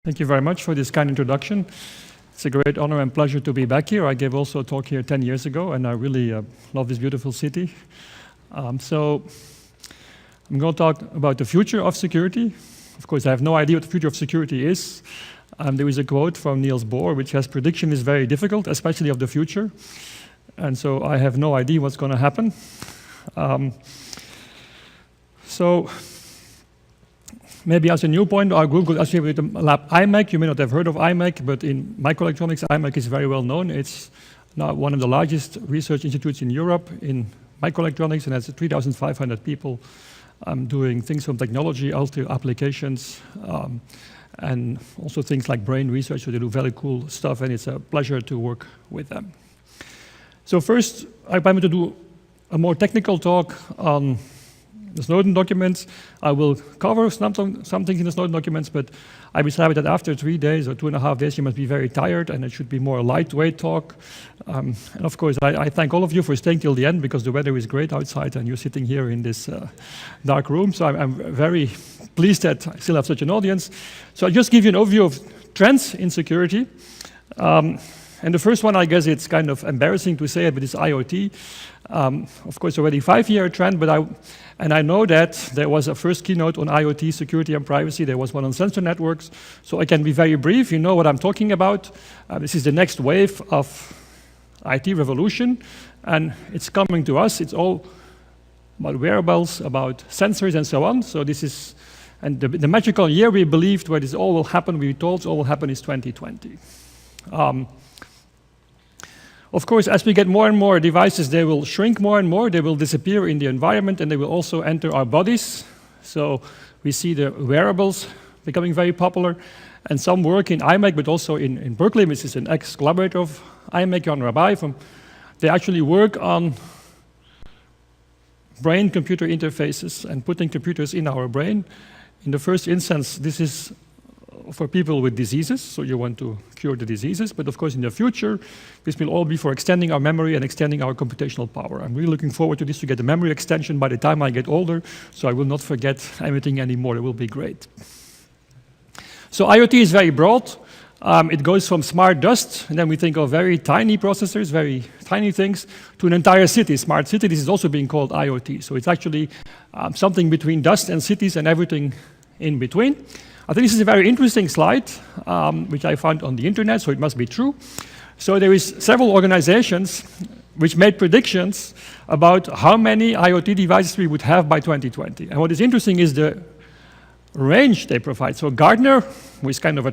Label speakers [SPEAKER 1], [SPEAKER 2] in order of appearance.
[SPEAKER 1] Thank you very much for this kind introduction. It's a great honor and pleasure to be back here. I gave also a talk here 10 years ago, and I really love this beautiful city. So I'm going to talk about the future of security. Of course, I have no idea what the future of security is. There is a quote from Niels Bohr, which has prediction is very difficult, especially of the future. And so I have no idea what's going to happen. So maybe as a new point, our group could associate with the lab IMEC. You may not have heard of IMEC, but in microelectronics, IMEC is very well known. It's now one of the largest research institutes in Europe in microelectronics, and has 3,500 people doing things from technology out to applications, and also things like brain research. So they do very cool stuff, and it's a pleasure to work with them. So first, I plan to do a more technical talk on the Snowden documents. I will cover some things in the Snowden documents, but I decided that after 3 days or 2.5 days, you must be very tired, and it should be more a lightweight talk. And of course, I thank all of you for staying till the end, because the weather is great outside, and you're sitting here in this dark room. So I'm very pleased that I still have such an audience. So I'll just give you an overview of trends in security. And the first one, I guess it's kind of embarrassing to say it, but it's IoT. Of course, already 5-year trend, but I know that there was a first keynote on IoT security and privacy. There was one on sensor networks. So I can be very brief. You know what I'm talking about. This is the next wave of IT revolution, and it's coming to us. It's all about wearables, about sensors, and so on. So this is, and the magical year we believed where this all will happen, we told all will happen, is 2020. Of course, as we get more and more devices, they will shrink more and more. They will disappear in the environment, and they will also enter our bodies. So we see the wearables becoming very popular. And some work in IMEC, but also in Berkeley, which is an ex-collaborator of IMEC, Jan Rabai, they actually work on brain-computer interfaces and putting computers in our brain. In the first instance, this is for people with diseases, so you want to cure the diseases. But of course, in the future, this will all be for extending our memory and extending our computational power. I'm really looking forward to this, to get the memory extension by the time I get older, so I will not forget everything anymore. It will be great. So IoT is very broad. It goes from smart dust, and then we think of very tiny processors, very tiny things, to an entire city. Smart city, this is also being called IoT. So it's actually something between dust and cities and everything in between. I think this is a very interesting slide, which I found on the internet, so it must be true. So there is several organizations which made predictions about how many IoT devices we would have by 2020. And what is interesting is the range they provide. So Gartner, who is kind of a